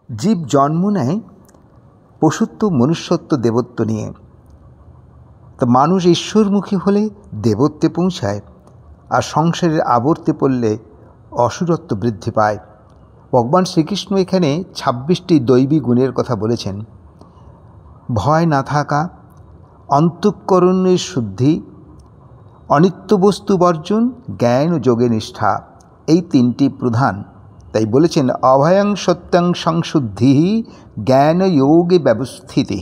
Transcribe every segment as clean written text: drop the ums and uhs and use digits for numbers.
জীব জন্ম নেয় পশুত্ব, মনুষ্যত্ব, দেবত্ব নিয়ে। তা মানুষ ঈশ্বরমুখী হলে দেবত্বে পৌঁছায়, আর সংসারের আবর্তে পড়লে অসুরত্ব বৃদ্ধি পায়। ভগবান শ্রীকৃষ্ণ এখানে 26টি দৈবী গুণের কথা বলেছেন। ভয় না থাকা, অন্তঃকরণের শুদ্ধি, অনিত্য বস্তু বর্জন, জ্ঞান ও যোগে নিষ্ঠা, এই তিনটি প্রধান। তাই বলেছেন অভয়ং সত্যং সংশুদ্ধি জ্ঞান যোগে ব্যবস্থিতি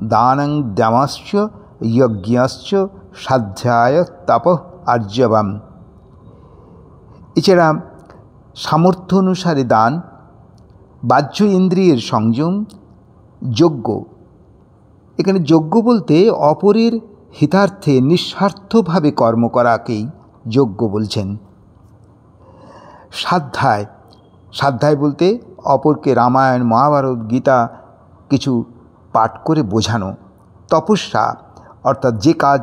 দানং দামাশ্চ যজ্ঞাশ্চ স্বাধ্যায় তপ আর্জবম। এছাড়া সামর্থ্য অনুসারে দান, বাহ্য ইন্দ্রিয়ের সংযম, যজ্ঞ। এখানে যজ্ঞ বলতে অপরের হিতার্থে নিঃস্বার্থভাবে কর্ম করাকেই যজ্ঞ বলছেন। স্বাধ্যায়, স্বাধ্যায় বলতে অপরকে রামায়ণ, মহাভারত, গীতা কিছু পাঠ করে বোঝানো। তপস্যা, অর্থাৎ যে কাজ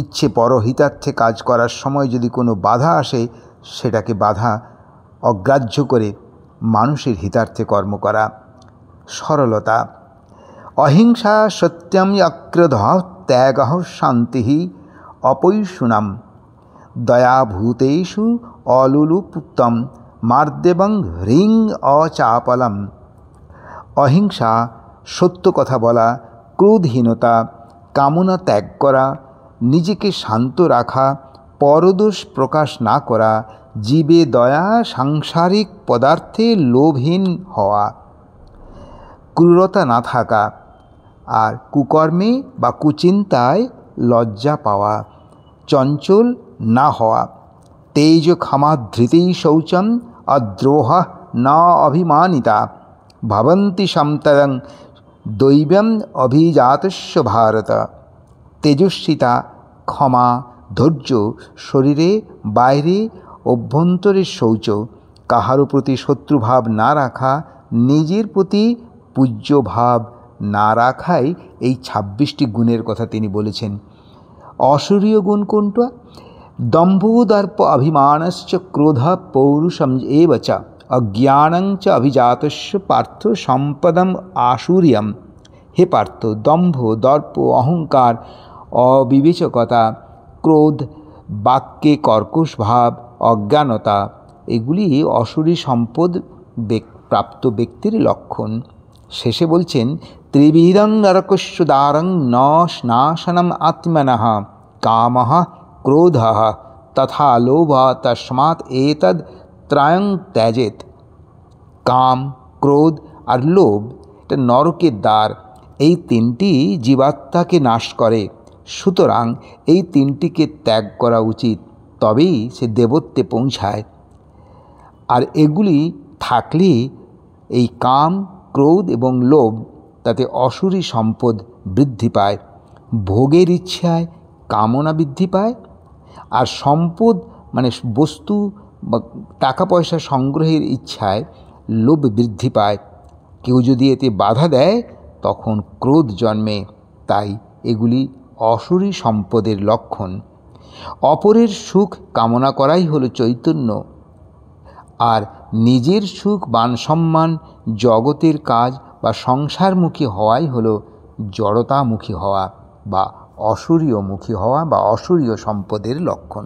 ইচ্ছে পরহিতার্থে কাজ করার সময় যদি কোনো বাধা আসে, সেটাকে বাধা অগ্রাহ্য করে মানুষের হিতার্থে কর্ম করা। সরলতা, অহিংসা, সত্যম, অক্রোধ, ত্যাগ, শান্তি, অপৈশুনম, দয়াভূতেষু অলুলুপ্তম, মার্দেবং হ্রিং অচাপলম। অহিংসা, সত্য কথা বলা, ক্রোধহীনতা, কামনা ত্যাগ করা, নিজেকে শান্ত রাখা, পরদোষ প্রকাশ না করা, জীবে দয়া, সাংসারিক পদার্থে লোভহীন হওয়া, ক্রূরতা না থাকা, আর কুকর্মে বা কুচিন্তায় লজ্জা পাওয়া, চঞ্চল না হওয়া। তেজ ক্ষমা ধৃতি শৌচম অদ্রোহ না অভিমানিতা ভবন্তি সম্তরং দৈব্যম অভিজাতস্য ভারত। তেজস্বিতা, ক্ষমা, ধৈর্য, শরীরে বাইরে অভ্যন্তরে শৌচ, কাহারও প্রতি শত্রুভাব না রাখা, নিজের প্রতি পূজ্যভাব না রাখাই এই 26টি গুণের কথা তিনি বলেছেন। অসূরীয় গুণ কোনটা? দম্ভ, দর্প, অভিমানশ্চ, ক্রোধ, পৌরুষম এব চ, অজ্ঞানং চ অভিজাতস্য পার্থ সম্পদম আসুরিয়ম। হে পার্থ, দম্ভ, দর্প, অহংকার, অবিবেচকতা, ক্রোধ, বাক্যে কর্কশ ভাব, অজ্ঞানতা, এগুলি অসুরী সম্পদ প্রাপ্ত ব্যক্তির লক্ষণ। শেষে বলছেন ত্রিবিধং নরকস্য দ্বারং ন নাশনম আত্মনঃ কামঃ ক্রোধঃ তথা লোভ তস্মাৎ এতদ ত্রয়ং ত্যজেৎ। কাম, ক্রোধ আর লোভ, এটা নরকের দ্বার। এই তিনটি জীবাত্মাকে নাশ করে। সুতরাং এই তিনটিকে ত্যাগ করা উচিত, তবেই সে দেবত্বে পৌঁছায়। আর এগুলি থাকলে এই কাম, ক্রোধ এবং লোভ, তাতে অসুরী সম্পদ বৃদ্ধি পায়। ভোগের ইচ্ছায় কামনা বৃদ্ধি পায়, আর সম্পদ মানে বস্তু বা টাকা পয়সা সংগ্রহের ইচ্ছায় লোভ বৃদ্ধি পায়। কেউ যদি এতে বাধা দেয় তখন ক্রোধ জন্মে। তাই এগুলি অসুরী সম্পদের লক্ষণ। অপরের সুখ কামনা করাই হলো চৈতন্য, আর নিজের সুখ, মান সম্মান, জগতের কাজ বা সংসারমুখী হওয়াই হলো জড়তামুখী হওয়া বা অসূরীয়মুখী হওয়া বা অসূরীয় সম্পদের লক্ষণ।